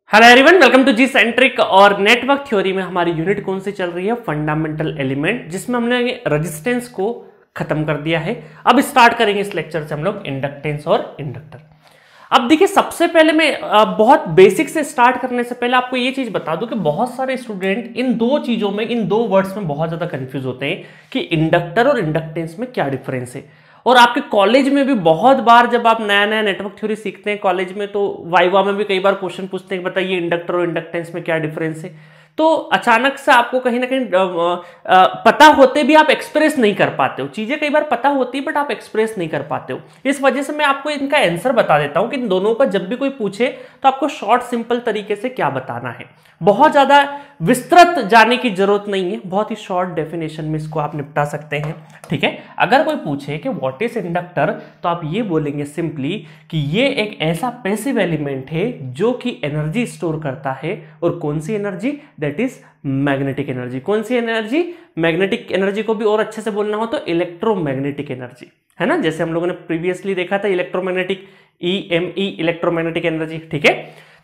Hello everyone, welcome to G centric. और network theory में हमारी यूनिट कौन सी चल रही है? फंडामेंटल एलिमेंट, जिसमें हमने रेजिस्टेंस को खत्म कर दिया है। अब स्टार्ट करेंगे इस लेक्चर से हम लोग इंडक्टेंस और इंडक्टर। अब देखिए, सबसे पहले मैं बहुत बेसिक से स्टार्ट करने से पहले आपको ये चीज बता दूं कि बहुत सारे स्टूडेंट इन दो चीजों में, इन दो वर्ड्स में बहुत ज्यादा कंफ्यूज होते हैं कि इंडक्टर और इंडक्टेंस में क्या डिफरेंस है। और आपके कॉलेज में भी बहुत बार जब आप नया नया नेटवर्क थ्योरी सीखते हैं कॉलेज में, तो वाइवा में भी कई बार क्वेश्चन पूछते हैं, बताइए इंडक्टर और इंडक्टेंस में क्या डिफरेंस है। तो अचानक से आपको कहीं ना कहीं पता होते भी आप एक्सप्रेस नहीं कर पाते हो। चीजें कई बार पता होती है बट आप एक्सप्रेस नहीं कर पाते हो। इस वजह से मैं आपको इनका आंसर बता देता हूं कि इन दोनों का जब भी कोई पूछे तो आपको शॉर्ट सिंपल तरीके से क्या बताना है। बहुत ज्यादा विस्तृत जाने की जरूरत नहीं है, बहुत ही शॉर्ट डेफिनेशन में इसको आप निपटा सकते हैं। ठीक है, अगर कोई पूछे कि व्हाट इज इंडक्टर, तो आप ये बोलेंगे सिंपली कि ये एक ऐसा पैसिव एलिमेंट है जो कि एनर्जी स्टोर करता है। और कौन सी energy? That is magnetic energy. कौन सी एनर्जी? मैग्नेटिक एनर्जी को भी और अच्छे से बोलना हो तो इलेक्ट्रोमैग्नेटिक एनर्जी, है ना। जैसे हम लोगों ने प्रीवियसली देखा था इलेक्ट्रोमैग्नेटिक, EME इलेक्ट्रोमैग्नेटिक एनर्जी। ठीक है,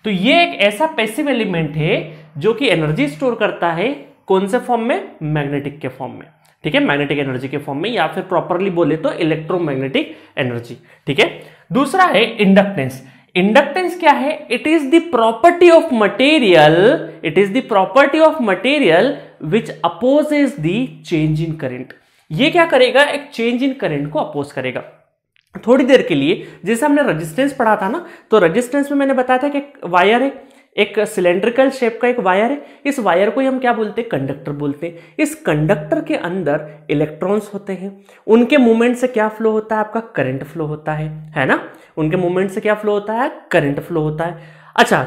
तो ये एक ऐसा पैसिव एलिमेंट है जो कि एनर्जी स्टोर करता है। कौन से फॉर्म में? मैग्नेटिक के फॉर्म में। ठीक है, मैग्नेटिक एनर्जी के फॉर्म में, या फिर प्रॉपरली बोले तो इलेक्ट्रोमैग्नेटिक एनर्जी। ठीक है, दूसरा है इंडक्टेंस। इंडक्टेंस क्या है? It is the property of material, it is the property of material which opposes the change in current. ये क्या करेगा? एक चेंज इन करंट को अपोज करेगा थोड़ी देर के लिए। जैसे हमने रेजिस्टेंस पढ़ा था ना, तो रेजिस्टेंस में मैंने बताया था कि एक वायर है, एक सिलेंड्रिकल शेप का एक वायर है। इस वायर को हम क्या बोलते हैं? कंडक्टर बोलते हैं। इस कंडक्टर के अंदर इलेक्ट्रॉन्स होते हैं। उनके मूवमेंट से क्या फ्लो होता है? आपका करंट फ्लो होता है ना। उनके मूवमेंट से क्या फ्लो होता है? करंट फ्लो होता है। अच्छा,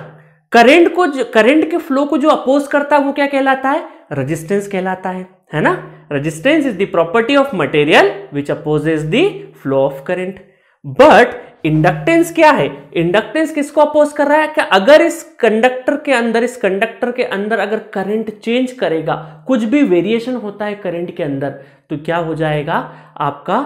करंट के फ्लो को जो अपोज करता है वो क्या कहलाता है? रेजिस्टेंस कहलाता है ना। Resistance is the property of material which opposes the flow of current. But inductance क्या है? इंडक्टेंस किसको अपोज कर रहा है? कि अगर इस कंडक्टर के अंदर अगर करंट चेंज करेगा, कुछ भी वेरिएशन होता है करंट के अंदर, तो क्या हो जाएगा? आपका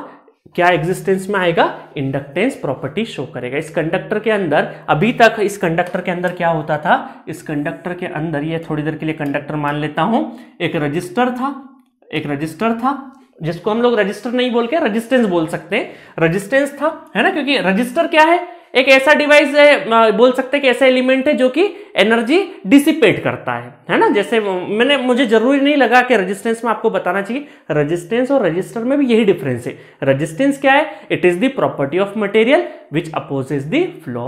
क्या एग्जिस्टेंस में आएगा? इंडक्टेंस प्रॉपर्टी शो करेगा। इस कंडक्टर के अंदर, अभी तक इस कंडक्टर के अंदर क्या होता था? इस कंडक्टर के अंदर, ये थोड़ी देर के लिए कंडक्टर मान लेता हूं, एक रजिस्टर था जिसको हम लोग रजिस्टर नहीं बोल के रेजिस्टेंस बोल सकते हैं। रेजिस्टेंस था, है ना, क्योंकि रजिस्टर क्या है? एक ऐसा डिवाइस है, बोल सकते हैं कि ऐसा एलिमेंट है जो कि एनर्जी डिसिपेट करता है ना। जैसे मुझे जरूरी नहीं लगा कि रेजिस्टेंस में आपको बताना चाहिए। रेजिस्टेंस और रजिस्टर में भी यही डिफरेंस है। रेजिस्टेंस क्या है? It is the property of material which opposes the flow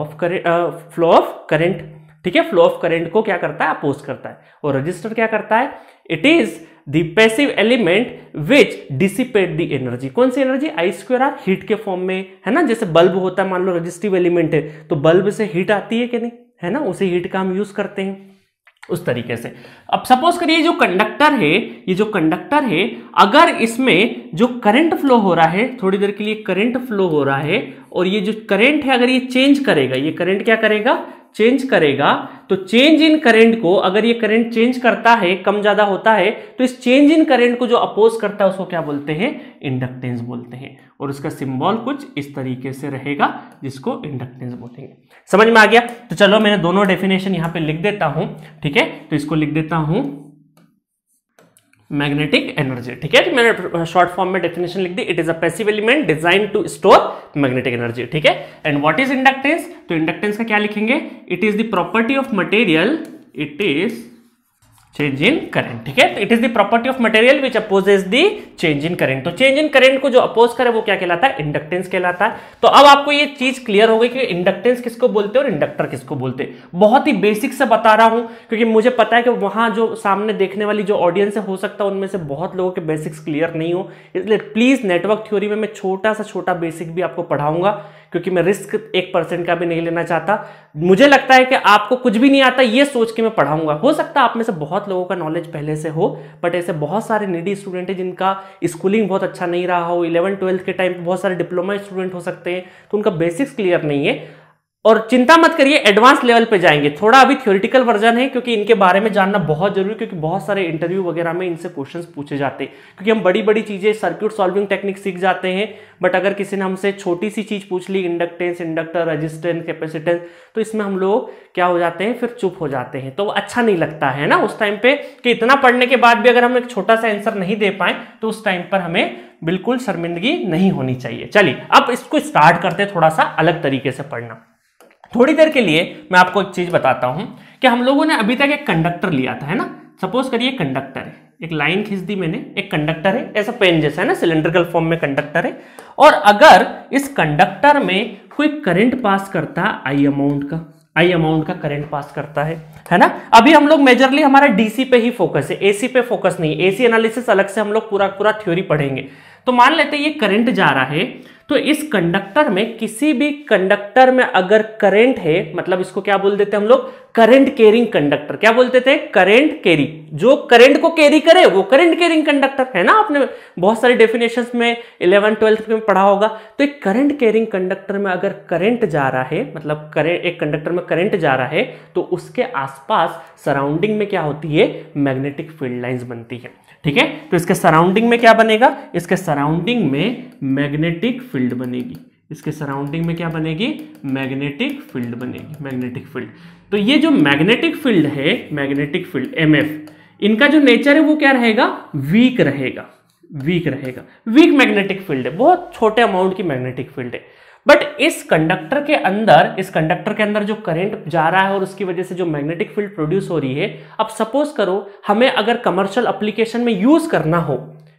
of current. ठीक है, फ्लो ऑफ करंट को क्या करता है? अपोज करता है। और रजिस्टर क्या करता है? It is the passive element which dissipate the energy. कौन सी एनर्जी? I²R, हीट के फॉर्म में, है ना। जैसे बल्ब होता है, मान लो रजिस्टिव एलिमेंट है, तो बल्ब से हीट आती है कि नहीं, है ना। उसी हीट का हम यूज करते हैं उस तरीके से। अब सपोज करिए ये जो कंडक्टर है, अगर इसमें जो करंट फ्लो हो रहा है, थोड़ी देर के लिए करंट फ्लो हो रहा है, और ये जो करंट है अगर ये चेंज करेगा, ये करंट क्या करेगा? चेंज करेगा। तो चेंज इन करंट को, अगर ये करंट चेंज करता है, कम ज्यादा होता है, तो इस चेंज इन करंट को जो अपोज करता है उसको क्या बोलते हैं? इंडक्टेंस बोलते हैं। और उसका सिंबल कुछ इस तरीके से रहेगा जिसको इंडक्टेंस बोलेंगे। समझ में आ गया? तो चलो मैंने दोनों डेफिनेशन यहां पे लिख देता हूं। ठीक है, तो इसको लिख देता हूं मैग्नेटिक एनर्जी। ठीक है, तो मैंने शॉर्ट फॉर्म में डेफिनेशन लिख दी। It is a passive element design to store magnetic energy. ठीक है, एंड व्हाट इज इंडक्टेंस? तो इंडक्टेंस का क्या लिखेंगे? It is the property of material, it is change in current. ठीक है, तो it is the property of material which opposes the change in current. तो चेंज इन करंट को जो अपोज करे वो क्या कहलाता है? इंडक्टेंस कहलाता है। तो अब आपको ये चीज क्लियर हो गई कि इंडक्टेंस किसको बोलते हैं और इंडक्टर किसको बोलते हैं। बहुत ही बेसिक से बता रहा हूं, क्योंकि मुझे पता है कि वहां जो सामने देखने वाली जो ऑडियंस है, हो सकता है उनमें से बहुत लोगों के बेसिक्स क्लियर नहीं हो। इसलिए प्लीज नेटवर्क थ्योरी में मैं छोटा बेसिक भी आपको पढ़ाऊंगा, क्योंकि मैं रिस्क 1% का भी नहीं लेना चाहता। मुझे लगता है कि आपको कुछ भी नहीं आता ये सोच के मैं पढ़ाऊंगा। हो सकता है आप में से बहुत लोगों का नॉलेज पहले से हो, बट ऐसे बहुत सारे नीडी स्टूडेंट हैं जिनका स्कूलिंग बहुत अच्छा नहीं रहा हो। 11th 12th के टाइम पे बहुत सारे डिप्लोमा स्टूडेंट हो सकते हैं, तो उनका बेसिक्स क्लियर नहीं है। और चिंता मत करिए, एडवांस लेवल पे जाएंगे, थोड़ा अभी थ्योरेटिकल वर्जन है, क्योंकि इनके बारे में जानना बहुत जरूरी है, क्योंकि बहुत सारे इंटरव्यू वगैरह में इनसे क्वेश्चंस पूछे जाते हैं। क्योंकि हम बड़ी बड़ी चीजें सर्किट सॉल्विंग टेक्निक सीख जाते हैं, बट अगर किसी ने हमसे छोटी सी चीज पूछ ली, इंडक्टेंस, इंडक्टर, रेजिस्टेंस, कैपेसिटेंस, तो इसमें हम लोग क्या हो जाते हैं, फिर चुप हो जाते हैं, तो अच्छा नहीं लगता है ना उस टाइम पे, कि इतना पढ़ने के बाद भी अगर हम एक छोटा सा आंसर नहीं दे पाए तो उस टाइम पर हमें बिल्कुल शर्मिंदगी नहीं होनी चाहिए। चलिए अब इसको स्टार्ट करते हैं थोड़ा सा अलग तरीके से पढ़ना। थोड़ी देर के लिए मैं आपको एक चीज बताता हूं कि हम लोगों ने अभी तक एक कंडक्टर लिया था, है ना। सपोज करिए कंडक्टर है, एक लाइन खींच दी मैंने, एक कंडक्टर है, ऐसा पेन जैसा है ना, सिलेंड्रिकल फॉर्म में कंडक्टर है, और अगर इस कंडक्टर में कोई करंट पास करता है आई अमाउंट का करंट पास करता है ना। अभी हम लोग मेजरली हमारा डीसी पे ही फोकस है, एसी पे फोकस नहीं, एसी एनालिसिस अलग से हम लोग पूरा थ्योरी पढ़ेंगे। तो मान लेते हैं ये करंट जा रहा है, तो इस कंडक्टर में, किसी भी कंडक्टर में अगर करंट है, मतलब इसको क्या बोल देते हैं हम लोग, करंट कैरिंग कंडक्टर। क्या बोलते थे, करंट कैरी, जो करंट को कैरी करे वो करंट कैरिंग कंडक्टर, है ना। आपने बहुत सारी डेफिनेशंस में 11th 12th में पढ़ा होगा। तो एक करंट कैरिंग कंडक्टर में अगर करंट जा रहा है, मतलब एक कंडक्टर में करंट जा रहा है, तो उसके आसपास सराउंडिंग में क्या होती है, मैग्नेटिक फील्ड लाइंस बनती है, ठीक है। तो इसके सराउंडिंग में क्या बनेगा, इसके सराउंडिंग में मैग्नेटिक फील्ड बनेगी, इसके सराउंडिंग में क्या बनेगी, मैग्नेटिक फील्ड बनेगी, मैग्नेटिक फील्ड। तो ये जो मैग्नेटिक फील्ड है, मैग्नेटिक फील्ड एमएफ, इनका जो नेचर है वो क्या रहेगा, वीक रहेगा, वीक मैग्नेटिक फील्ड है, बहुत छोटे अमाउंट की मैग्नेटिक फील्ड है। बट इस कंडक्टर के अंदर जो करंट जा रहा है और उसकी वजह से जो मैग्नेटिक फील्ड प्रोड्यूस हो रही है, अब सपोज करो हमें अगर कमर्शियल एप्लीकेशन में यूज करना हो,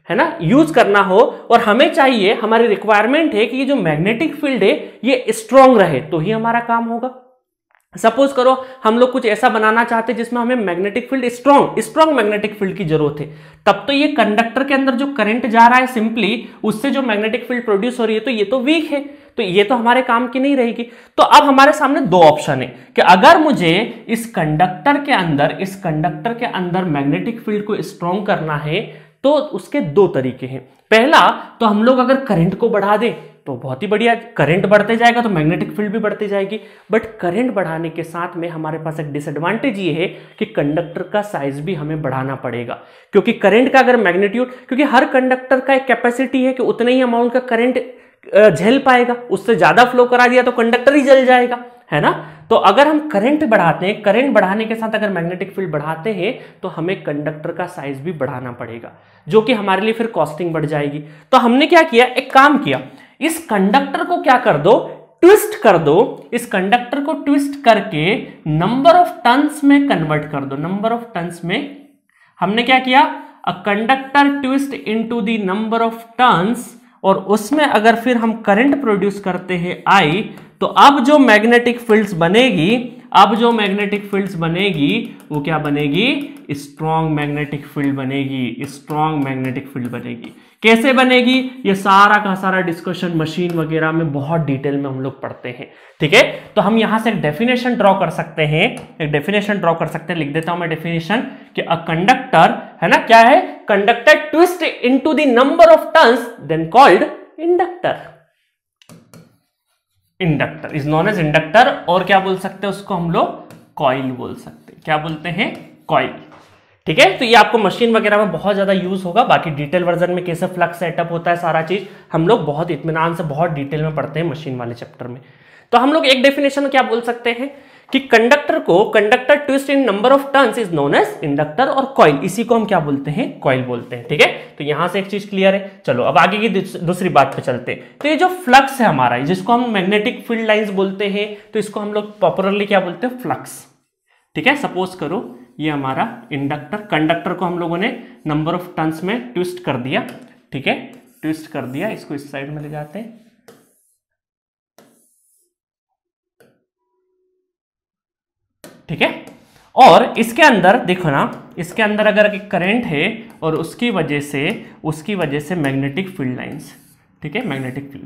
है ना, यूज करना हो, और हमें चाहिए, हमारी रिक्वायरमेंट है कि ये जो मैग्नेटिक फील्ड है ये स्ट्रांग रहे, तो ही हमारा काम होगा। सपोज करो हम लोग कुछ ऐसा बनाना चाहते हैं जिसमें हमें magnetic field strong magnetic field की जरूरत है, तब तो ये कंडक्टर के अंदर जो करंट जा रहा है सिंपली उससे जो मैग्नेटिक फील्ड प्रोड्यूस हो रही है, तो ये तो वीक है, तो ये तो हमारे काम की नहीं रहेगी। तो अब हमारे सामने दो ऑप्शन है कि अगर मुझे इस कंडक्टर के अंदर मैग्नेटिक फील्ड को स्ट्रांग करना है, तो उसके दो तरीके हैं। पहला तो हम लोग अगर करंट को बढ़ा दें तो बहुत ही बढ़िया, करंट बढ़ते जाएगा तो मैग्नेटिक फील्ड भी बढ़ती जाएगी। बट करंट बढ़ाने के साथ में हमारे पास एक डिसएडवांटेज ये है कि कंडक्टर का साइज भी हमें बढ़ाना पड़ेगा, क्योंकि करंट का अगर मैग्नीट्यूड, क्योंकि हर कंडक्टर का एक कैपेसिटी है कि उतने ही अमाउंट का करंट झेल पाएगा, उससे ज्यादा फ्लो करा दिया तो कंडक्टर ही जल जाएगा, है ना। तो अगर हम करंट बढ़ाते हैं, करंट बढ़ाने के साथ अगर मैग्नेटिक फील्ड बढ़ाते हैं, तो हमें कंडक्टर का साइज भी बढ़ाना पड़ेगा, जो कि हमारे लिए फिर कॉस्टिंग बढ़ जाएगी। तो हमने क्या किया, एक काम किया, इस कंडक्टर को क्या कर दो, ट्विस्ट कर दो, इस कंडक्टर को ट्विस्ट करके नंबर ऑफ टर्न्स में कन्वर्ट कर दो। नंबर ऑफ टर्न्स में हमने क्या किया, a conductor twist into the number of turns, और उसमें अगर फिर हम करंट प्रोड्यूस करते हैं I, तो अब जो मैग्नेटिक फील्ड्स बनेगी, वो क्या बनेगी, स्ट्रॉन्ग मैग्नेटिक फील्ड बनेगी। कैसे बनेगी, ये सारा का सारा डिस्कशन मशीन वगैरह में बहुत डिटेल में हम लोग पढ़ते हैं, ठीक है। तो हम यहां से एक डेफिनेशन ड्रॉ कर सकते हैं, लिख देता हूं मैं डेफिनेशन, कि अ कंडक्टर, है ना, क्या है, conductor twist into the number of turns then called inductor is known as inductor, और क्या बोल सकते हैं उसको हम लोग, कॉइल बोल सकते हैं। क्या बोलते हैं, कॉइल, ठीक है। तो ये आपको मशीन वगैरह में बहुत ज्यादा यूज होगा। बाकी डिटेल वर्जन में कैसे फ्लक्स सेटअप होता है, सारा चीज हम लोग बहुत इत्मीनान से बहुत डिटेल में पढ़ते हैं मशीन वाले चैप्टर में। तो हम लोग एक डेफिनेशन क्या बोल सकते हैं कि conductor twist in number of turns is known as inductor, और कॉइल, इसी को हम क्या बोलते हैं, कॉइल बोलते हैं, ठीक है। तो यहां से एक चीज क्लियर है। चलो अब आगे की दूसरी बात पे चलते हैं। तो ये जो फ्लक्स है हमारा, जिसको हम मैग्नेटिक फील्ड लाइंस बोलते हैं, तो इसको हम लोग पॉपुलरली क्या बोलते हैं, फ्लक्स, ठीक है। सपोज करो ये हमारा इंडक्टर, कंडक्टर को हम लोगों ने नंबर ऑफ टर्न्स में ट्विस्ट कर दिया, ठीक है, ट्विस्ट कर दिया, इसको इस साइड में ले जाते हैं, ठीक है। और इसके अंदर देखो ना, इसके अंदर अगर एक करंट है और उसकी वजह से मैग्नेटिक फील्ड लाइंस, ठीक है, मैग्नेटिक फील्ड,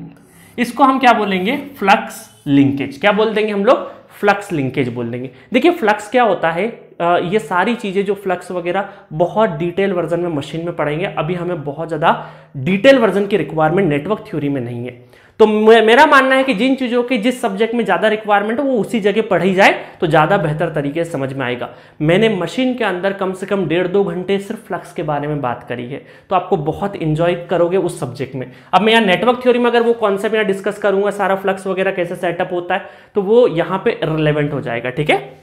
इसको हम क्या बोलेंगे, फ्लक्स लिंकेज। क्या बोल देंगे हम लोग, फ्लक्स लिंकेज बोल देंगे। देखिए फ्लक्स क्या होता है, ये सारी चीजें जो फ्लक्स वगैरह बहुत डिटेल वर्जन में मशीन में पढ़ेंगे, अभी हमें बहुत ज्यादा डिटेल वर्जन की रिक्वायरमेंट नेटवर्क थ्योरी में नहीं है। तो मेरा मानना है कि जिन चीजों की जिस सब्जेक्ट में ज्यादा रिक्वायरमेंट है वो उसी जगह पढ़ी जाए तो ज्यादा बेहतर तरीके से समझ में आएगा। मैंने मशीन के अंदर कम से कम 1.5-2 घंटे सिर्फ फ्लक्स के बारे में बात करी है, तो आपको बहुत इंजॉय करोगे उस सब्जेक्ट में। अब मैं यहाँ नेटवर्क थ्योरी में अगर वो कॉन्सेप्ट यहाँ डिस्कस करूंगा, सारा फ्लक्स वगैरह कैसे सेटअप होता है, तो वो यहाँ पे रिलेवेंट हो जाएगा। ठीक है,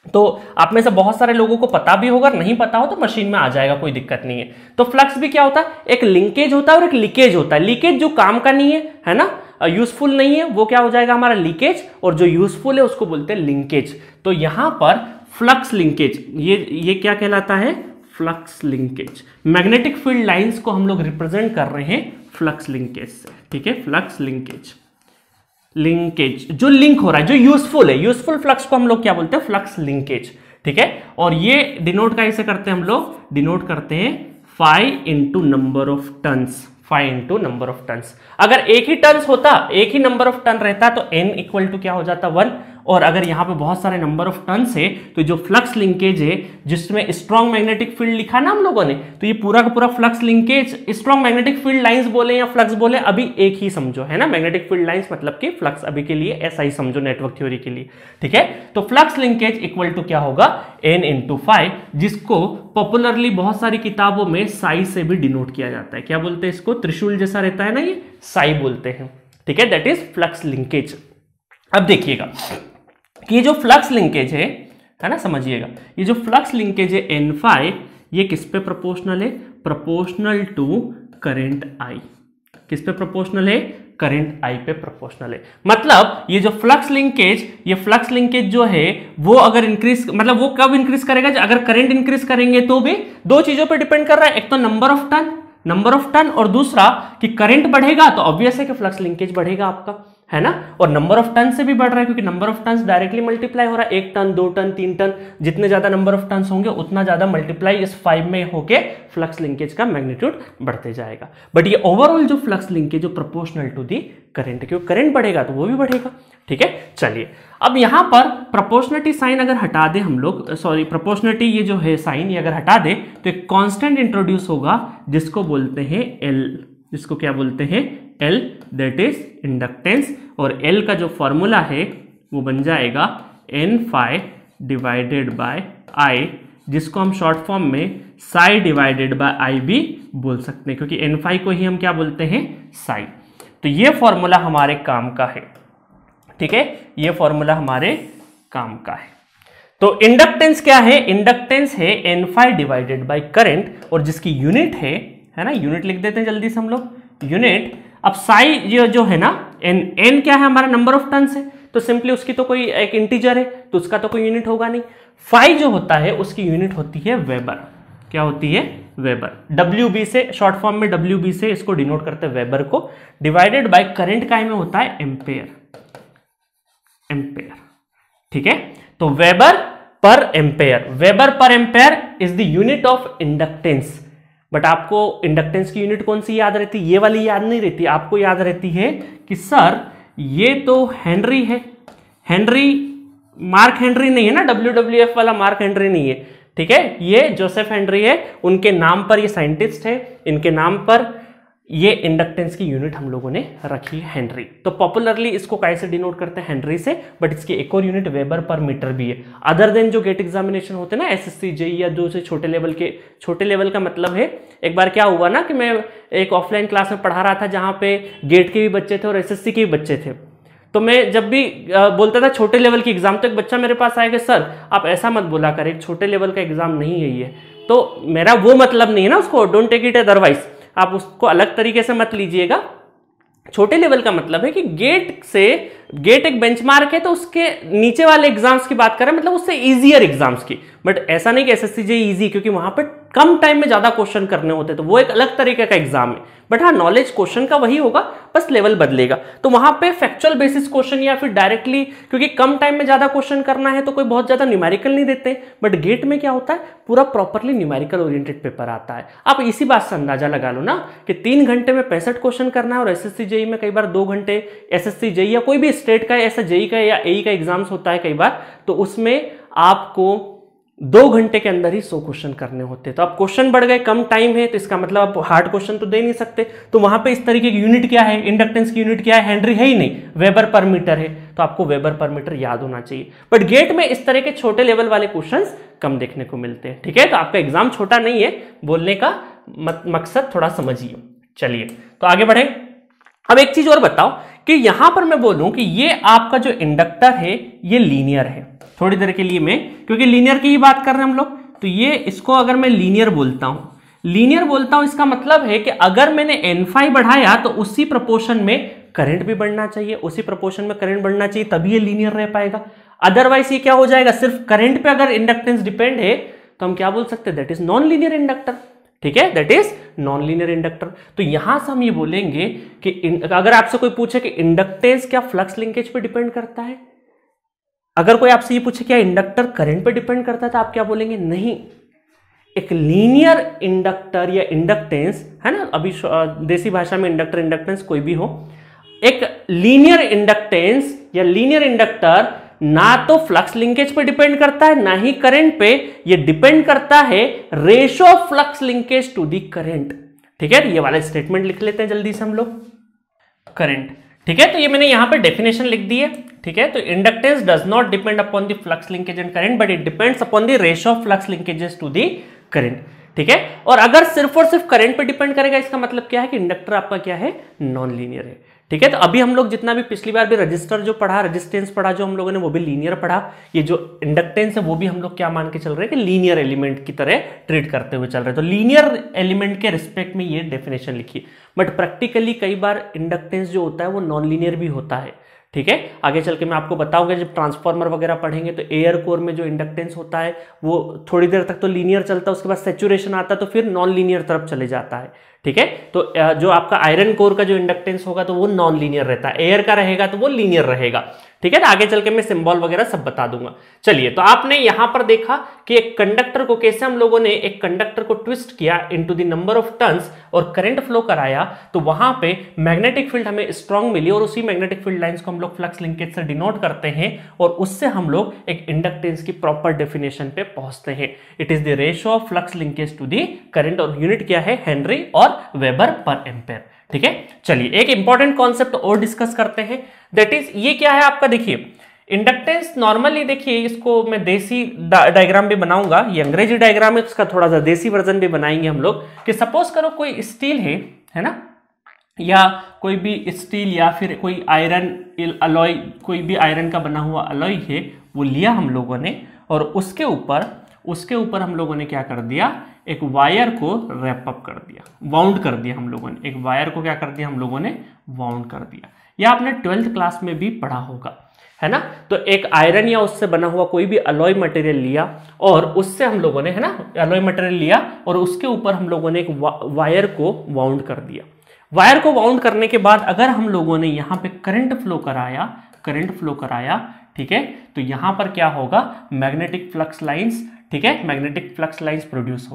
तो आप में से बहुत सारे लोगों को पता भी होगा, नहीं पता हो तो मशीन में आ जाएगा, कोई दिक्कत नहीं है। तो फ्लक्स भी क्या होता है, एक लिंकेज होता है और एक लीकेज होता है। लीकेज जो काम का नहीं है ना, यूजफुल नहीं है, वो क्या हो जाएगा हमारा लीकेज, और जो यूजफुल है उसको बोलते हैं लिंकेज। तो यहां पर फ्लक्स लिंकेज, ये क्या कहलाता है, flux linkage. Magnetic field lines को हम लोग रिप्रेजेंट कर रहे हैं फ्लक्स लिंकेज से। ठीक है, फ्लक्स लिंकेज, लिंकेज जो लिंक हो रहा है, जो यूजफुल है, यूजफुल फ्लक्स को हम लोग क्या बोलते हैं, फ्लक्स लिंकेज। ठीक है, और ये डिनोट कैसे करते हैं हम लोग, डिनोट करते हैं phi into number of turns, phi into number of turns. अगर एक ही टर्न्स होता, एक ही नंबर ऑफ टर्न रहता तो n इक्वल टू क्या हो जाता 1, और अगर यहां पे बहुत सारे नंबर ऑफ टर्न्स है तो जो फ्लक्स लिंकेज है जिसमें स्ट्रॉन्ग मैग्नेटिक फील्ड लिखा ना हम लोगों ने, तो ये पूरा का पूरा flux linkage, strong magnetic field lines बोले या फ्लक्स बोले, अभी एक ही समझो, है ना, मैग्नेटिक फील्ड लाइंस मतलब कि फ्लक्स अभी के लिए ऐसा ही समझो नेटवर्क थ्योरी के लिए। ठीक है, तो फ्लक्स लिंकेज इक्वल टू क्या होगा, n इंटू फाई, जिसको पॉपुलरली बहुत सारी किताबों में साई से भी डिनोट किया जाता है। क्या बोलते हैं इसको, त्रिशूल जैसा रहता है ना, ये साई बोलते हैं। ठीक है, दैट इज फ्लक्स लिंकेज। अब देखिएगा कि ये जो फ्लक्स लिंकेज है ना, समझिएगा, ये जो फ्लक्स लिंकेज है n फाई, ये किस पे प्रोपोर्शनल है, प्रोपोर्शनल टू करंट I। किस पे प्रोपोर्शनल है, करंट I पे प्रोपोर्शनल है। मतलब ये जो फ्लक्स लिंकेज, ये फ्लक्स लिंकेज जो है वो अगर इंक्रीज, मतलब वो कब इंक्रीज करेगा, अगर करंट इंक्रीज करेंगे तो भी दो चीजों पे डिपेंड कर रहा है, एक तो नंबर ऑफ टर्न, और दूसरा कि करंट बढ़ेगा तो ऑब्वियस है कि फ्लक्स लिंकेज बढ़ेगा आपका, है ना, और नंबर ऑफ टर्न से भी बढ़ रहा है क्योंकि number of turns directly multiply हो रहा है, 1 टन 2 टन 3 टन, जितने ज्यादा नंबर ऑफ टर्न्स होंगे उतना ज्यादा मल्टीप्लाई इस 5 में होके फ्लक्स लिंकेज का मैग्नीट्यूड बढ़ते जाएगा। बट ये ओवरऑल जो फ्लक्स लिंकेज जो प्रोपोर्शनल टू दी करंट, क्योंकि करंट बढ़ेगा तो वो भी बढ़ेगा। ठीक है, चलिए अब यहां पर प्रोपोर्शनलिटी साइन अगर हटा दे हम लोग, सॉरी प्रोपोर्शनलिटी ये जो है साइन ये अगर हटा दे तो एक कांस्टेंट इंट्रोड्यूस होगा जिसको बोलते हैं L, जिसको क्या बोलते हैं L, दैट इज इंडक्टेंस, और L का जो फॉर्मूला है वो बन जाएगा n phi divided by I, जिसको हम शॉर्ट फॉर्म में साई डिवाइडेड बाय I भी बोल सकते हैं, क्योंकि n फाई को ही हम क्या बोलते हैं, साई। तो ये फॉर्मूला हमारे काम का है। ठीक है, ये फॉर्मूला हमारे काम का है। तो इंडक्टेंस क्या है, इंडक्टेंस है n phi divided by current, और जिसकी यूनिट है ना, यूनिट लिख देते हैं जल्दी से हम लोग, यूनिट। अब साई जो है ना, n क्या है हमारा नंबर ऑफ टर्न्स है, तो सिंपली उसकी तो कोई एक इंटीजर है तो उसका तो कोई यूनिट होगा नहीं। फाई जो होता है उसकी यूनिट होती है वेबर। क्या होती है, वेबर। WB से, शॉर्ट फॉर्म में WB से इसको डिनोट करते हैं वेबर को, डिवाइडेड बाय करंट का में होता है एम्पेयर, एम्पेयर। ठीक है, तो weber per ampere, weber per ampere is the unit of inductance. But आपको इंडक्टेंस की यूनिट कौन सी याद रहती है, ये वाली याद नहीं रहती, आपको याद रहती है कि सर ये तो हेनरी है, हेनरी, मार्क हेनरी नहीं है ना, WWF वाला मार्क हेनरी नहीं है। ठीक है, ये जोसेफ हेनरी है, उनके नाम पर ये साइंटिस्ट है, इनके नाम पर ये इंडक्टेंस की यूनिट हम लोगों ने रखी है हेनरी। तो पॉपुलरली इसको कैसे डिनोट करते हैं, हेनरी से, बट इसकी एक और यूनिट वेबर पर मीटर भी है। अदर देन जो गेट एग्जामिनेशन होते हैं ना, SSC JEE या जो से छोटे लेवल के, छोटे लेवल का मतलब है, एक बार क्या हुआ ना कि मैं एक ऑफलाइन क्लास में पढ़ा रहा था जहां पे गेट के भी बच्चे थे और SSC के भी बच्चे थे। तो मैं जब भी बोलता था छोटे लेवल की एग्जाम, तो एक बच्चा मेरे पास आएगा, सर आप ऐसा मत बोला कर, एक छोटे लेवल का एग्जाम नहीं है ये। तो मेरा वो मतलब नहीं है ना उसको, डोंट टेक इट अदरवाइज, आप उसको अलग तरीके से मत लीजिएगा। छोटे लेवल का मतलब है कि गेट से, गेट एक बेंचमार्क है तो उसके नीचे वाले एग्जाम्स की बात करें, मतलब उससे इजियर एग्जाम्स की। बट ऐसा नहीं कि SSC JEE इजी, क्योंकि वहां पर कम टाइम में ज्यादा क्वेश्चन करने होते, तो वो एक अलग तरीके का एग्जाम है। बट हाँ, नॉलेज क्वेश्चन का वही होगा, बस लेवल बदलेगा। तो वहां पे फैक्चुअल बेसिस क्वेश्चन या फिर डायरेक्टली, क्योंकि कम टाइम में ज्यादा क्वेश्चन करना है तो कोई बहुत ज्यादा न्यूमेरिकल नहीं देते। बट गेट में क्या होता है, पूरा प्रॉपरली न्यूमेरिकल ओरिएंटेड पेपर आता है। आप इसी बात से अंदाजा लगा लो ना कि 3 घंटे में 65 क्वेश्चन करना है, और SSC JEE में कई बार 2 घंटे, SSC JEE या कोई भी स्टेट का ऐसा JEE का या AE का एग्जाम्स होता है कई बार, तो उसमें आपको 2 घंटे के अंदर ही 100 क्वेश्चन करने होते हैं। तो अब क्वेश्चन बढ़ गए, कम टाइम है, तो इसका मतलब आप हार्ड क्वेश्चन तो दे नहीं सकते, तो वहां पे इस तरीके की यूनिट क्या है, इंडक्टेंस की यूनिट क्या है, हेनरी है ही नहीं, वेबर पर मीटर है, तो आपको वेबर पर मीटर याद होना चाहिए। बट गेट में इस तरह के छोटे लेवल वाले क्वेश्चन कम देखने को मिलते हैं, ठीक है। तो आपका एग्जाम छोटा नहीं है, बोलने का मकसद थोड़ा समझिए। चलिए तो आगे बढ़े। अब एक चीज और बताओ कि यहां पर मैं बोलूं कि ये आपका जो इंडक्टर है ये लीनियर है, थोड़ी देर के लिए मैं, क्योंकि लीनियर की ही बात कर रहे हैं हम लोग, तो ये इसको अगर मैं लीनियर बोलता हूं, इसका मतलब है कि अगर मैंने n5 बढ़ाया तो उसी प्रोपोर्शन में करंट भी बढ़ना चाहिए, उसी प्रोपोर्शन में करंट बढ़ना चाहिए, तभी ये लीनियर रह पाएगा। अदरवाइज ये क्या हो जाएगा, सिर्फ करंट पे अगर इंडक्टेंस डिपेंड है तो हम क्या बोल सकते हैं, that is non linear inductor, ठीक है, that is non linear inductor. तो यहां से हम ये बोलेंगे कि अगर आपसे कोई पूछे कि इंडक्टेंस क्या फ्लक्स लिंकेज पे डिपेंड करता है, अगर कोई आपसे ये पूछे क्या इंडक्टर करंट पे डिपेंड करता है, तो आप क्या बोलेंगे, नहीं, एक लीनियर इंडक्टर या इंडक्टेंस है ना, अभी देसी भाषा में इंडक्टर इंडक्टेंस कोई भी हो, एक लीनियर इंडक्टेंस या लीनियर इंडक्टर ना तो फ्लक्स लिंकेज पे डिपेंड करता है ना ही करंट पे, ये डिपेंड करता है ratio of flux linkage to the current, ठीक है। ये वाला स्टेटमेंट लिख लेते हैं जल्दी से हम लोग, करंट, ठीक है। तो ये मैंने यहां पे डेफिनेशन लिख दी है, ठीक है। तो inductance does not depend upon the flux linkage and current, but it depends upon the ratio of flux linkages to the current, ठीक है। और अगर सिर्फ और सिर्फ करंट पे डिपेंड करेगा, इसका मतलब क्या है कि इंडक्टर आपका क्या है, नॉन लीनियर है, ठीक है। तो अभी हम लोग जितना भी पिछली बार भी रजिस्टर जो पढ़ा, रेजिस्टेंस पढ़ा जो हम लोगों ने, वो भी लीनियर पढ़ा। ये जो इंडक्टेंस है वो भी हम लोग क्या मान के चल रहे हैं कि लीनियर एलिमेंट की तरह ट्रीट करते हुए चल रहे हैं। तो लीनियर एलिमेंट के रिस्पेक्ट में ये डेफिनेशन लिखी, बट प्रैक्टिकली कई बार इंडक्टेंस जो होता है वो नॉन लीनियर भी होता है, ठीक है। आगे चल के मैं आपको बताऊंगा, जब ट्रांसफार्मर वगैरह पढ़ेंगे तो एयर कोर में जो इंडक्टेंस होता है वो थोड़ी देर तक तो लीनियर चलता है, उसके बाद सैचुरेशन आता है तो फिर नॉन लीनियर तरफ चले जाता है, ठीक है। तो जो आपका आयरन कोर का जो इंडक्टेंस होगा तो वो नॉन लीनियर रहता है, एयर का रहेगा तो वो लीनियर रहेगा, ठीक है। आगे चल के मैं सिंबल वगैरह सब बता दूंगा। चलिए, तो आपने यहां पर देखा कि एक कंडक्टर को कैसे हम लोगों ने एक कंडक्टर को ट्विस्ट किया into the number of turns और करंट फ्लो कराया, तो वहां पे मैग्नेटिक फील्ड हमें स्ट्रांग मिली और उसी मैग्नेटिक फील्ड लाइंस को हम लोग फ्लक्स लिंकेज से डिनोट करते हैं और उससे हम लोग एक इंडक्टेंस की प्रॉपर डेफिनेशन पे पहुंचते हैं। It is the ratio of flux linkage to the current और यूनिट क्या है, हेनरी और वेबर पर एम्पेयर, ठीक है। चलिए, एक इंपॉर्टेंट कॉन्सेप्ट और डिस्कस करते हैं, दैट इज ये क्या है आपका, देखिए इंडक्टेंस नॉर्मली, देखिए इसको मैं देसी डायग्राम भी बनाऊंगा, ये अंग्रेजी डायग्राम है, उसका थोड़ा सा देसी वर्जन भी बनाएंगे हम लोग, कि सपोज करो कोई स्टील है ना, या कोई भी स्टील या फिर कोई आयरन अलॉय, कोई भी आयरन का बना हुआ अलॉय है, वो लिया हम लोगों ने और उसके ऊपर हम लोगों ने क्या कर दिया, एक वायर को रैप अप कर दिया, वाउंड कर दिया हम लोगों ने, एक वायर को क्या कर दिया हम लोगों ने, वाउंड कर दिया। यह आपने 12th क्लास में भी पढ़ा होगा, है ना। तो एक आयरन या उससे बना हुआ कोई भी अलॉय मटेरियल लिया और उससे हम लोगों ने, है ना, अलॉय मटेरियल लिया और उसके ऊपर हम लोगों ने एक वायर को वाउंड कर दिया। वायर को वाउंड करने के बाद अगर हम लोगों ने यहाँ पे करंट फ्लो कराया, ठीक है, तो यहां पर क्या होगा, मैग्नेटिक फ्लक्स लाइंस, ठीक है, मैग्नेटिक फ्लक्स लाइंस प्रोड्यूस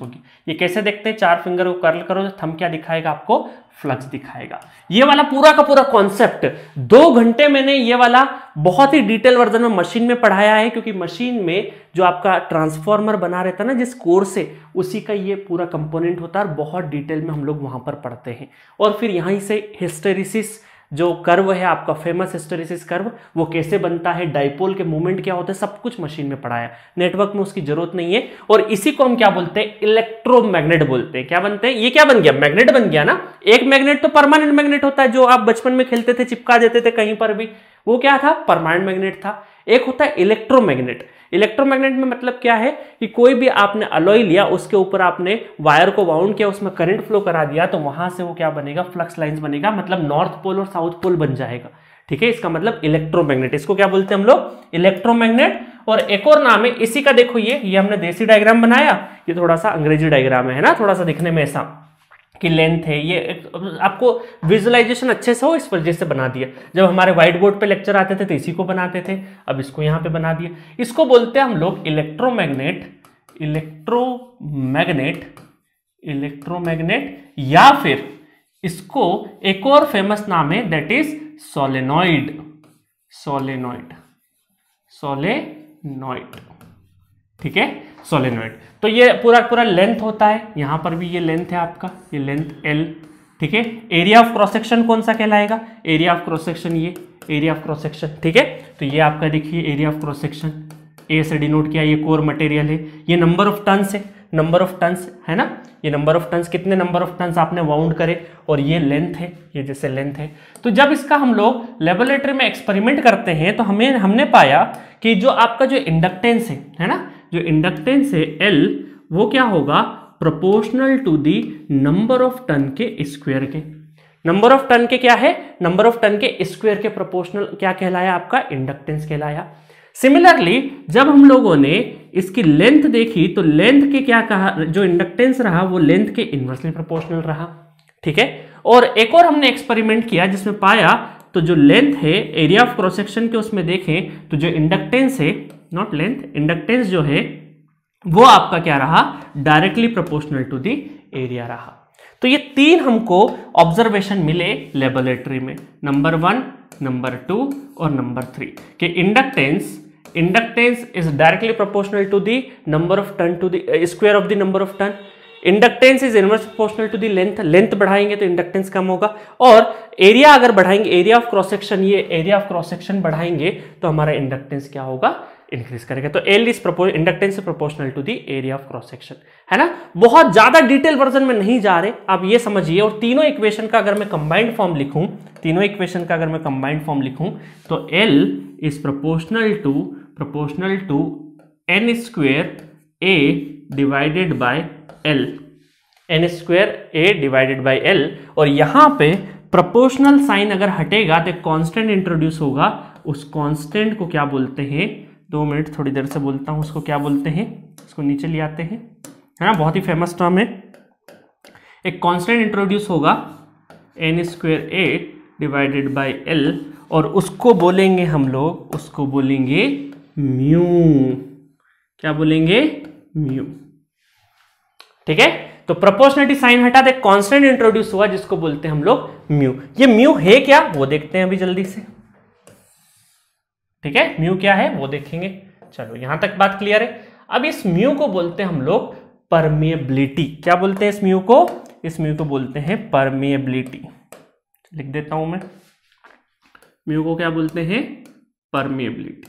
होगी। ये कैसे देखते हैं, 4 फिंगर को कर्ल करो तो थंब क्या दिखाएगा आपको, फ्लक्स दिखाएगा। ये वाला पूरा का पूरा कॉन्सेप्ट 2 घंटे मैंने ये वाला बहुत ही डिटेल वर्जन में मशीन में पढ़ाया है, क्योंकि मशीन में जो आपका ट्रांसफार्मर बना रहता है ना जिस कोर से, उसी का ये पूरा कंपोनेंट होता है और बहुत डिटेल में हम लोग वहां पर पढ़ते हैं। और फिर यहीं से हिस्टेरिसिस जो कर्व है आपका, फेमस हिस्टेरिसिस कर्व, वो कैसे बनता है, डाइपोल के मूवमेंट क्या होते हैं, सब कुछ मशीन में पढ़ाया, नेटवर्क में उसकी जरूरत नहीं है। और इसी को हम क्या बोलते हैं, इलेक्ट्रोमैग्नेट बोलते हैं। क्या बनते हैं, ये क्या बन गया, मैग्नेट बन गया ना। एक मैग्नेट तो परमानेंट मैग्नेट होता है, जो आप बचपन में खेलते थे, चिपका देते थे कहीं पर भी, वो क्या था, परमानेंट मैग्नेट था। एक होता है इलेक्ट्रोमैग्नेट। इलेक्ट्रोमैग्नेट में मतलब क्या है कि कोई भी आपने अलॉय लिया, उसके ऊपर आपने वायर को वाउंड किया, उसमें करंट फ्लो करा दिया, तो वहां से वो क्या बनेगा, फ्लक्स लाइंस बनेगा, मतलब नॉर्थ पोल और साउथ पोल बन जाएगा, ठीक है। इसका मतलब इलेक्ट्रोमैग्नेट, इसको क्या बोलते हैं हम लोग, इलेक्ट्रोमैग्नेट। और एक और नाम है इसी का, देखो ये हमने देसी डायग्राम बनाया, ये थोड़ा सा अंग्रेजी डायग्राम है ना, थोड़ा सा दिखने में ऐसा की लेंथ है, ये आपको विजुअलाइजेशन अच्छे से हो इस वजह से बना दिया। जब हमारे व्हाइट बोर्ड पे लेक्चर आते थे तो इसी को बनाते थे, अब इसको यहाँ पे बना दिया। इसको बोलते हैं हम लोग इलेक्ट्रोमैग्नेट, या फिर इसको एक और फेमस नाम है, दैट इज सोलेनॉइड। ठीक है, सोलेनोइड। तो ये पूरा पूरा लेंथ होता है, यहां पर भी ये लेंथ है आपका, ये लेंथ L, ठीक है। एरिया ऑफ क्रॉस सेक्शन कौन सा कहलाएगा, एरिया ऑफ क्रॉस सेक्शन, ये एरिया ऑफ क्रॉस सेक्शन, ठीक है। तो ये आपका देखिए एरिया ऑफ क्रॉस सेक्शन, ए से डिनोट किया, ये कोर मटेरियल है, ये नंबर ऑफ टन्स है, नंबर ऑफ टन्स है ना, ये नंबर ऑफ टन्स, कितने नंबर ऑफ टन्स आपने वाउंड करे, और ये लेंथ है, ये जैसे लेंथ है। तो जब इसका हम लोग लेबोरेटरी में एक्सपेरिमेंट करते हैं तो हमने पाया कि जो आपका जो इंडक्टेंस है ना, जो इंडक्टेंस है L, वो क्या होगा, proportional to the number of turn के स्क्वायर के। नंबर ऑफ टन के क्या है, नंबर ऑफ टन के स्क्वायर के प्रोपोर्शनल क्या कहलाया, आपका इंडक्टेंस कहलाया। सिमिलरली जब हम लोगों ने इसकी लेंथ देखी तो लेंथ के क्या कहा, जो इंडक्टेंस रहा वो लेंथ के इनवर्सली प्रोपोर्शनल रहा, ठीक है। और एक और हमने एक्सपेरिमेंट किया जिसमें पाया तो जो लेंथ है एरिया ऑफ क्रॉस सेक्शन के उसमें देखें तो जो इंडक्टेंस है, नॉट लेंथ, इंडक्टेंस जो है वो आपका क्या रहा, directly proportional to the area रहा। तो ये तीन हमको ऑब्जर्वेशन मिले लेबोरेटरी में, नंबर 1, नंबर 2 और नंबर 3, कि inductance is directly proportional to the number of turn to the square of the number of turn, inductance is inverse proportional to the length, length बढ़ाएंगे तो इंडक्टेंस कम होगा, और area अगर बढ़ाएंगे, एरिया ऑफ क्रॉस सेक्शन, ये area of cross section बढ़ाएंगे तो हमारा इंडक्टेंस क्या होगा, इंक्रीज करेगा। तो L इज इंडक्टेंस से proportional to the area of cross section, है ना। बहुत ज्यादा डिटेल वर्जन में नहीं जा रहे, आप ये समझिए। और तीनों इक्वेशन का अगर मैं कंबाइंड फॉर्म लिखूं, तीनों इक्वेशन का अगर मैं कंबाइंड फॉर्म लिखूं तो L is proportional to n square a divided by L, n square a divided by L। और यहां पे प्रोपोर्शनल साइन अगर हटेगा तो कांस्टेंट इंट्रोड्यूस होगा, उस कांस्टेंट को क्या बोलते हैं, 2 मिनट थोड़ी देर से बोलता हूं, उसको क्या बोलते हैं, इसको नीचे ले आते हैं, है ना, बहुत ही फेमस टर्म है। एक कांस्टेंट इंट्रोड्यूस होगा n square a divided by L, और उसको बोलेंगे हम लोग, उसको बोलेंगे म्यू, क्या बोलेंगे, म्यू, ठीक है। तो प्रोपोर्शनलिटी साइन हटा दे, कांस्टेंट इंट्रोड्यूस हुआ जिसको बोलते हैं हम लोग म्यू। ये म्यू है क्या वो देखते हैं अभी जल्दी से, ठीक है, म्यू क्या है वो देखेंगे। चलो यहां तक बात क्लियर है। अब इस म्यू को बोलते हैं हम लोग परमेबिलिटी, क्या बोलते हैं इस म्यू को, इस म्यू को बोलते हैं परमेबिलिटी, लिख देता हूं मैं, म्यू को क्या बोलते हैं, परमेबिलिटी,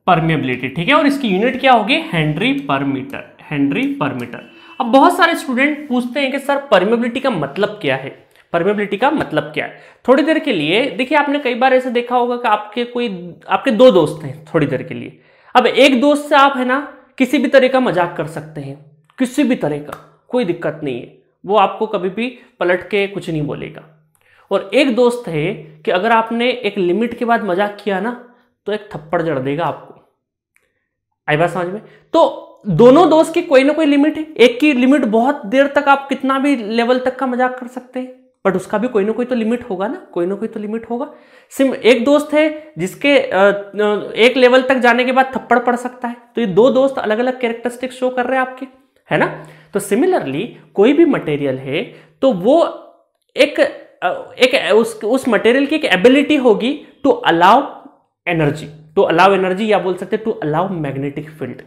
परमेबिलिटी, ठीक है। और इसकी यूनिट क्या होगी, Henry per metre, Henry per metre. अब बहुत सारे स्टूडेंट पूछते हैं कि सर परमेबिलिटी का मतलब क्या है, परमेबिलिटी का मतलब क्या है। थोड़ी देर के लिए देखिए, आपने कई बार ऐसे देखा होगा कि आपके 2 दोस्त हैं थोड़ी देर के लिए। अब एक दोस्त से आप है ना किसी भी तरह का मजाक कर सकते हैं, किसी भी तरह का, कोई दिक्कत नहीं है, वो आपको कभी भी पलट के कुछ नहीं बोलेगा। और एक दोस्त है कि अगर आपने एक लिमिट के बाद मजाक किया ना तो एक थप्पड़ जड़ देगा आपको, आई बात समझ में। तो दोनों दोस्त की कोई ना कोई लिमिट है, एक की लिमिट बहुत देर तक आप कितना भी लेवल तक का मजाक कर सकते हैं, बट उसका भी कोई ना कोई तो लिमिट होगा ना, कोई ना कोई तो लिमिट होगा। एक दोस्त है जिसके एक लेवल तक जाने के बाद थप्पड़ पड़ सकता है, तो ये 2 दोस्त अलग अलग कैरेक्टरिस्टिक शो कर रहे हैं आपके, है ना। तो सिमिलरली कोई भी मटेरियल है तो वो उस मटेरियल की एक एबिलिटी होगी to allow energy, to allow energy, या बोल सकते हैं टू अलाउ मैग्नेटिक फील्ड।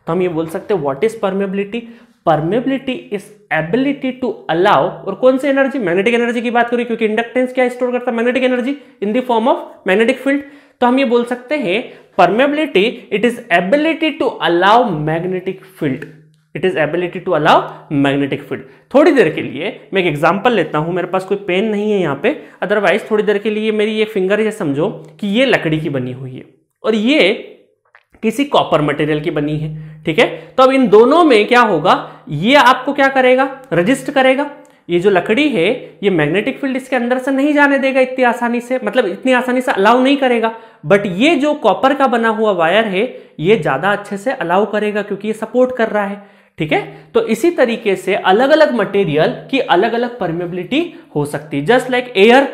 तो हम ये बोल सकते हैं what is permeability, permeability is ability to allow, और कौन सी एनर्जी, मैग्नेटिक एनर्जी की बात करें, क्योंकि इंडक्टेंस क्या स्टोर करता है, magnetic energy in the form of magnetic field. तो हम ये बोल सकते हैं permeability it is ability to allow magnetic field, it is ability to allow magnetic field. थोड़ी देर के लिए मैं एक एग्जांपल लेता हूं, मेरे पास कोई पेन नहीं है यहाँ पे, अदरवाइज थोड़ी देर के लिए मेरी ये फिंगर ये समझो कि ये लकड़ी की बनी हुई है और ये किसी कॉपर मटेरियल की बनी है, ठीक है। तो अब इन दोनों में क्या होगा, ये आपको क्या करेगा, रजिस्ट करेगा। ये जो लकड़ी है ये मैग्नेटिक फील्ड इसके अंदर से नहीं जाने देगा इतनी आसानी से, मतलब इतनी आसानी से अलाउ नहीं करेगा, बट ये जो कॉपर का बना हुआ वायर है ये ज्यादा अच्छे से अलाउ करेगा क्योंकि ये सपोर्ट कर रहा है, ठीक है। तो इसी तरीके से अलग अलग मटेरियल की अलग अलग परमेबिलिटी हो सकती है। जस्ट लाइक एयर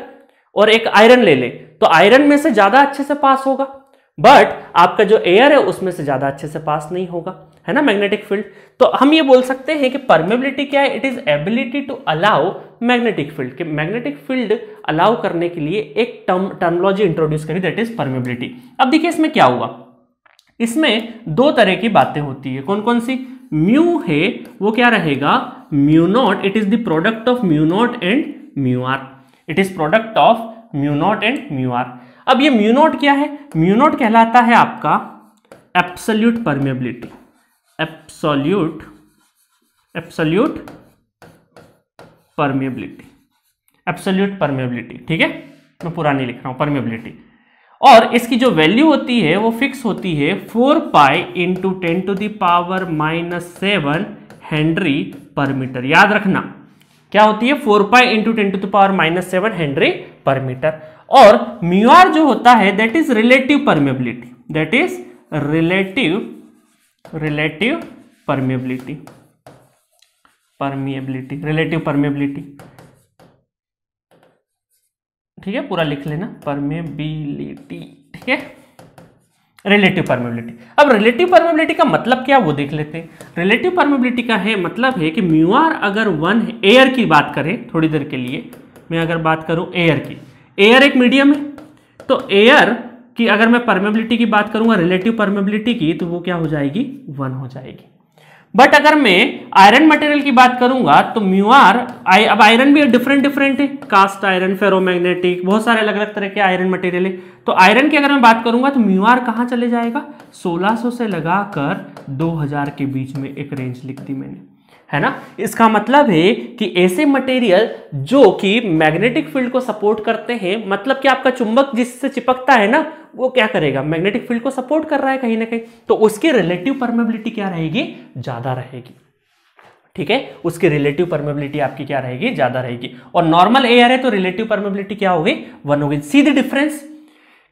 और एक आयरन ले ले तो आयरन में से ज्यादा अच्छे से पास होगा, बट आपका जो एयर है उसमें से ज्यादा अच्छे से पास नहीं होगा, है ना, मैग्नेटिक फील्ड। तो हम ये बोल सकते हैं कि परमेबिलिटी क्या है, it is ability to allow magnetic field, कि मैग्नेटिक फील्ड अलाउ करने के लिए एक टर्मिनोलॉजी इंट्रोड्यूस करी, दैट इज परमेबिलिटी। अब देखिए इसमें क्या हुआ, इसमें दो तरह की बातें होती है। कौन कौन सी? म्यू है वो क्या रहेगा, mu naught, it is the product of mu naught and mu R, it is product of mu naught and mu R. अब ये म्यू नॉट क्या है? म्यू नॉट कहलाता है आपका absolute permeability, absolute permeability, absolute permeability. ठीक है, मैं पूरा नहीं लिख रहा हूं, परमेबिलिटी। और इसकी जो वैल्यू होती है वो फिक्स होती है 4 pi into 10 to the power -7 henry per metre. याद रखना क्या होती है, 4 pi into 10 to the power -7 henry per metre. और म्यू आर जो होता है that is relative permeability, that is relative permeability, relative permeability. ठीक है, पूरा लिख लेना, परमेबिलिटी। ठीक है, रिलेटिव परमेबिलिटी। अब रिलेटिव परमेबिलिटी का मतलब क्या वो देख लेते हैं। रिलेटिव परमेबिलिटी का है मतलब है कि म्यू आर अगर 1 एयर की बात करें, थोड़ी देर के लिए मैं अगर बात करूं एयर की, एयर एक मीडियम है, तो एयर की अगर मैं परमेबिलिटी की बात करूंगा, रिलेटिव परमेबिलिटी की, तो वो क्या हो जाएगी, 1 हो जाएगी। बट अगर मैं आयरन मटेरियल की बात करूंगा तो म्यू आर, अब आयरन भी डिफरेंट है, कास्ट आयरन, फेरोमैग्नेटिक, बहुत सारे अलग अलग तरह के आयरन मटेरियल है। तो आयरन की अगर मैं बात करूंगा तो म्यू आर कहां चले जाएगा, 1600 से लगाकर 2000 के बीच में एक रेंज लिख दी मैंने, है ना। इसका मतलब है कि ऐसे मटेरियल जो कि मैग्नेटिक फील्ड को सपोर्ट करते हैं, मतलब कि आपका चुंबक जिससे चिपकता है ना, वो क्या करेगा, मैग्नेटिक फील्ड को सपोर्ट कर रहा है कहीं ना कहीं, तो उसकी रिलेटिव परमेबिलिटी क्या रहेगी, ज्यादा रहेगी। ठीक है, उसकी रिलेटिव परमेबिलिटी आपकी क्या रहेगी, ज्यादा रहेगी। और नॉर्मल एयर है तो रिलेटिव परमेबिलिटी क्या होगी, 1 होगी। सीधी डिफरेंस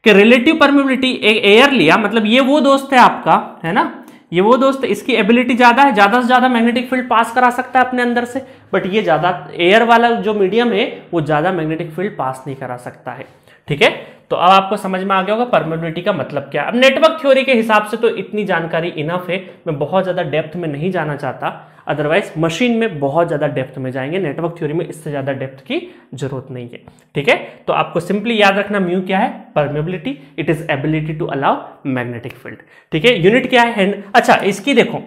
कि रिलेटिव परमेबिलिटी, एक एयर लिया, मतलब ये वो दोस्त है आपका, है ना, ये वो दोस्त, इसकी एबिलिटी ज्यादा है, ज्यादा से ज्यादा मैग्नेटिक फील्ड पास करा सकता है अपने अंदर से, बट ये ज्यादा, एयर वाला जो मीडियम है वो ज्यादा मैग्नेटिक फील्ड पास नहीं करा सकता है। ठीक है, तो अब आपको समझ में आ गया होगा परमेबिलिटी का मतलब क्या। अब नेटवर्क थ्योरी के हिसाब से तो इतनी जानकारी इनफ है, मैं बहुत ज्यादा डेप्थ में नहीं जाना चाहता, अदरवाइज मशीन में बहुत ज्यादा डेप्थ में जाएंगे, नेटवर्क थ्योरी में इससे ज्यादा डेप्थ की जरूरत नहीं है। ठीक है, तो आपको सिंपली याद रखना म्यू क्या है, permeability, it is ability to allow magnetic field. ठीक है, यूनिट क्या है, अच्छा इसकी देखो,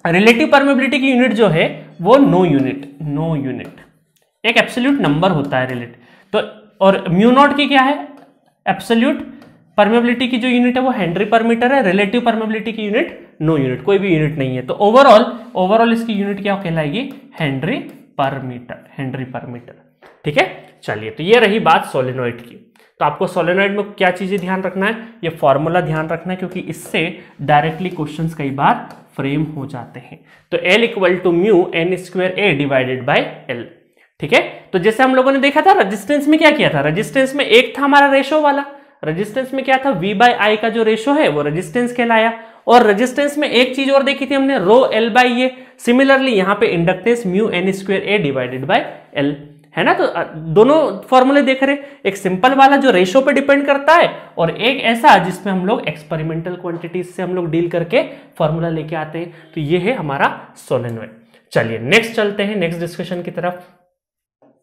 रिलेटिव परमेबिलिटी की यूनिट जो है वो नो यूनिट, एक एब्सोल्यूट नंबर होता है रिलेट, तो और म्यू नॉट की क्या है, एब्सोल्यूट परमेबिलिटी की जो यूनिट है वो हेनरी पर मीटर है, रिलेटिव परमेबिलिटी की यूनिट नो यूनिट, कोई भी यूनिट नहीं है। तो ओवरऑल इसकी यूनिट क्या कहलाएगी, हेनरी पर मीटर। ठीक है, चलिए, तो ये रही बात सोलेनोइड की। तो आपको सोलेनोइड में क्या चीजें ध्यान रखना है, ये फॉर्मूला ध्यान रखना है, क्योंकि इससे डायरेक्टली क्वेश्चंस कई बार फ्रेम हो जाते हैं। तो L = mu n²a divided by L। ठीक है, तो जैसे हम लोगों ने देखा था रेजिस्टेंस में क्या किया था, रेजिस्टेंस में एक था हमारा रेशो वाला, रेजिस्टेंस में क्या था, V/I का जो रेशो है वो रेजिस्टेंस कहलाया। और रेजिस्टेंस में एक चीज और देखी थी हमने, रो L/A। सिमिलरली यहाँ पे inductance mu n²a divided by L, है ना। तो दोनों फॉर्मूले देख रहे, एक सिंपल वाला जो रेशो पे डिपेंड करता है, और एक ऐसा जिसमें हम लोग एक्सपेरिमेंटल क्वांटिटीज से हम लोग डील करके फॉर्मूला लेके आते हैं। तो ये है हमारा सोलेनोइड। चलिए नेक्स्ट चलते हैं, नेक्स्ट डिस्कशन की तरफ।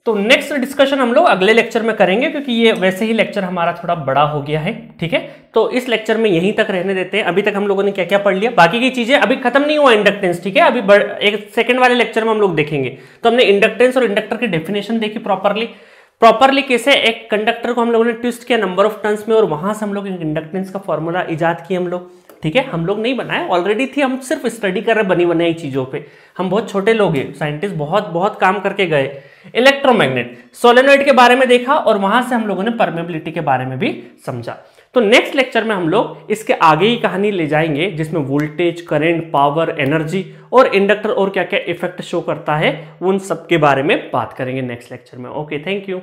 तो नेक्स्ट डिस्कशन हम लोग अगले लेक्चर में करेंगे, क्योंकि ये वैसे ही लेक्चर हमारा थोड़ा बड़ा हो गया है। ठीक है, तो इस लेक्चर में यहीं तक रहने देते हैं। अभी तक हम लोगों ने क्या क्या पढ़ लिया, बाकी की चीजें अभी खत्म नहीं हुआ इंडक्टेंस। ठीक है, अभी एक सेकंड वाले लेक्चर में हम लोग देखेंगे। तो हमने इंडक्टेंस और इंडक्टर की डेफिनेशन देखी प्रॉपरली कैसे एक कंडक्टर को हम लोगों ने ट्विस्ट किया नंबर ऑफ टर्न्स में, और वहां से हम लोग इंडक्टेंस का फॉर्मूला इजाद किया हम लोग। ठीक है, हम लोग नहीं बनाए, ऑलरेडी थी, हम सिर्फ स्टडी कर रहे बनी बनाई चीजों पे। हम बहुत छोटे लोग हैं, साइंटिस्ट बहुत काम करके गए। इलेक्ट्रोमैग्नेट, सोलेनोइड के बारे में देखा, और वहां से हम लोगों ने परमेबिलिटी के बारे में भी समझा। तो नेक्स्ट लेक्चर में हम लोग इसके आगे ही कहानी ले जाएंगे, जिसमें वोल्टेज, करंट, पावर, एनर्जी और इंडक्टर और क्या क्या इफेक्ट शो करता है, उन सब के बारे में बात करेंगे नेक्स्ट लेक्चर में। Okay, thank you.